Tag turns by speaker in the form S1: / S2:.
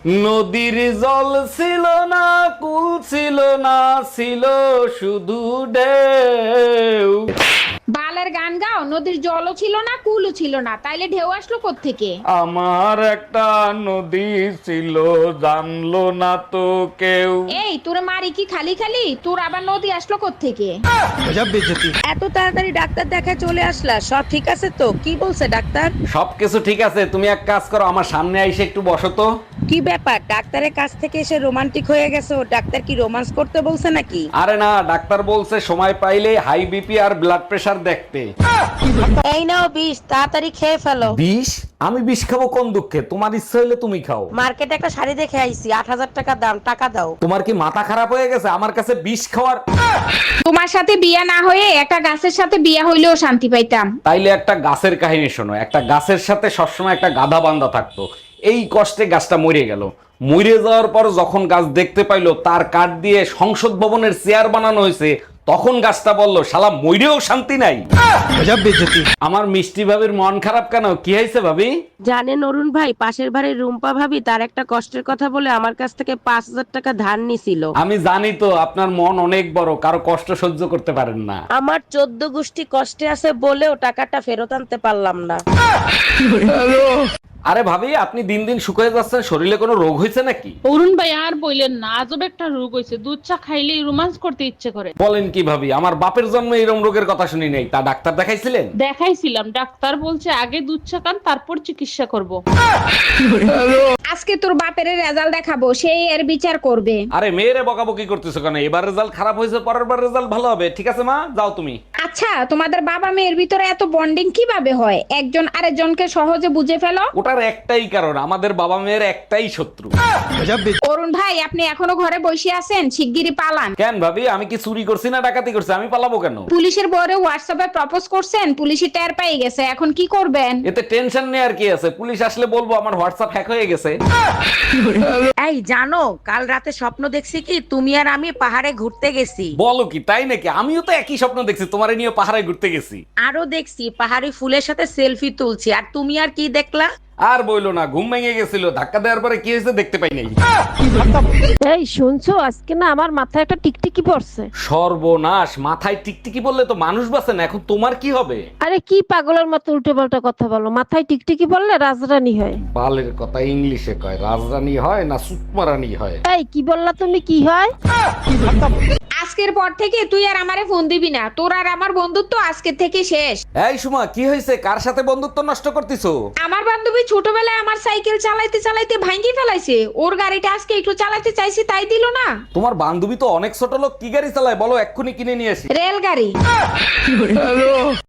S1: নদীর জল ছিল না, কুল ছিল না, ছিল শুধু ঢেউ।
S2: বালের গান গাও, নদীর জলও ছিল না কুলও ছিল না, তাইলে ঢেউ আসলো কোত্থেকে?
S1: আমার একটা নদী ছিল, জানলো না তো কেউ।
S2: এই তোরে মারি কি খালি খালি? তোর আবার নদী আসলো কোত্থেকে?
S3: এত তাড়াতাড়ি ডাক্তার দেখায় চলে আসলা, সব ঠিক আছে তো? কি বলছে ডাক্তার?
S1: সবকিছু ঠিক আছে, তুমি এক কাজ করো, আমার সামনে আইসে একটু বসো তো।
S3: কি ব্যাপার, ডাক্তারের কাছ থেকে এসে রোমান্টিক হয়ে গেছে? ও ডাক্তার কি রোমান্স করতে বলছে নাকি?
S1: আরে না, ডাক্তার বলছে সময় পাইলে হাই বিপি আর ব্লাড প্রেশার দেখতে।
S3: এই নাও বিষ, তাড়াতাড়ি খেয়ে ফেলো।
S1: বিষ? আমি বিষ খাবো কোন দুঃখে? তোমার ইচ্ছা হইলে তুমি খাও।
S3: মার্কেটে একটা শাড়ি দেখে আইছি, 8,000 টাকা দাম, টাকা দাও।
S1: তোমার কি মাথা খারাপ হয়ে গেছে আমার কাছে বিষ খাওয়ার?
S2: তোমার সাথে বিয়া না হয়ে একটা গাছের সাথে বিয়া হইলেও শান্তি পাইতাম।
S1: তাইলে একটা গাছের কাহিনী শোনো। একটা গাছের সাথে সবসময় একটা গাধা বান্ধা থাকতো। এই কষ্টে গাছটা মরে গেল। মরে যাওয়ার পর যখন গাছ দেখতে পাইলো তার কাঠ দিয়ে সংসদ ভবনের চেয়ার বানানো হয়েছে, তখন গাছটা বলল শালা মইরেও শান্তি নাই। আমার মিষ্টি ভাবির মন খারাপ কেন? কি হয়েছে ভাবি?
S3: জানেন অরুণ ভাই, পাশের বাড়ির রুম্পা ভাবি তার একটা কষ্টের কথা বলে আমার কাছ থেকে 5,000 টাকা ধার নিছিল।
S1: আমি জানি তো আপনার মন অনেক বড়, কারো কষ্ট সহ্য করতে পারেন না।
S3: আমার 14 গোষ্ঠী কষ্টে আছে বলেও টাকাটা ফেরত আনতে পারলাম না।
S1: আরে ভাবি, আপনি দিন দিন শুকিয়ে যাচ্ছেন, শরীরে কোনো রোগ হয়েছে নাকি?
S4: অরুণ ভাই আর বললেন না, আজব একটা রোগ হয়েছে, দুধ চা খাইলেই রোমান্স করতে ইচ্ছে করে।
S1: বলেন কি ভাবি? আমার বাপের জন্মে এরকম রোগের কথা শুনি নাই। তা ডাক্তার দেখাইছিলেন?
S4: দেখাইছিলাম, ডাক্তার বলছে আগে দুধ চা খান, তারপর চিকিৎসা করব।
S2: আজকে তোর বাপের রেজাল্ট দেখাবো, সেই এর বিচার করবে।
S1: আরে মেয়েরে বকাবকি করতেছো কেন? এবার রেজাল্ট খারাপ হয়েছে, পরের বার রেজাল্ট ভালো হবে। ঠিক আছে মা, যাও তুমি।
S2: আচ্ছা, তোমাদের বাবা মেয়ের ভিতরে এত বন্ডিং কিভাবে হয়? একজন আরেকজনকে সহজে বুঝে ফেলো।
S1: ওটার একটাই কারণ, আমাদের বাবা মেয়ের একটাই শত্রু।
S2: অরুণ ভাই, আপনি এখনো ঘরে বসে আছেন? শিগগিরই পালান।
S1: কেন ভাবি, আমি কি চুরি করছি না ডাকাতি করছি? আমি পালাবো কেন?
S2: পুলিশের বরে হোয়াটসঅ্যাপে প্রপোজ করছেন, পুলিশই টের পেয়ে গেছে, এখন কি করবেন?
S1: এতে টেনশন নেই আর কি আছে? পুলিশ আসলে বলবো আমার হোয়াটসঅ্যাপ হ্যাক হয়ে গেছে।
S3: এই জানো, কাল রাতে স্বপ্ন দেখছি কি তুমি আর আমি পাহাড়ে ঘুরতে গেছি।
S1: বলো কি, তাই নাকি? আমিও তো একই স্বপ্ন দেখছি, তোমারে নিয়ে পাহাড়ে ঘুরতে গেছি।
S3: আরো দেখছি পাহাড়ি ফুলের সাথে সেলফি তুলছি, আর তুমি আর কি দেখলা?
S1: আর বইলো না, ঘুম ভেঙে গেছিল, ধাক্কা দেওয়ার পরে কি হয়েছে দেখতে পাই নাই।
S5: এই শুনছো, আজকে না আমার মাথায় একটা টিকটিকি পড়ছে।
S1: সর্বনাশ, মাথায় টিকটিকি বললে তো মানুষ বাঁচে না, এখন তোমার কি হবে?
S5: আরে কি পাগলের মতো উল্টো পাল্টা কথা বলো, মাথায় টিকটিকি পড়লে রাজরানী হয়।
S1: বালের কথা ইংলিশে কয়, রাজরানী হয় না সুকমারানী হয়?
S5: এই কি বললা তুমি, কি হয়?
S2: আজকের পর থেকে তুই আর আমারে ফোন দিবি না, তোর আর আমার বন্ধুত্ব আজকে থেকে শেষ।
S1: এই সুমা, কি হয়েছে? কার সাথে বন্ধুত্ব নষ্ট করতেছো?
S2: আমার বান্ধবী ছোটবেলায় আমার সাইকেল চালাইতে চালাইতে ভাঙি ফেলাইছে, ওর গাড়িটা আজকে একটু চালাতে চাইছি, তাই দিল না।
S1: তোমার বান্ধবী তো অনেক ছোট লোক, কি গাড়ি চালায় বলো, এক্ষুনি কিনে নিয়ে আসি।
S2: রেলগাড়ি।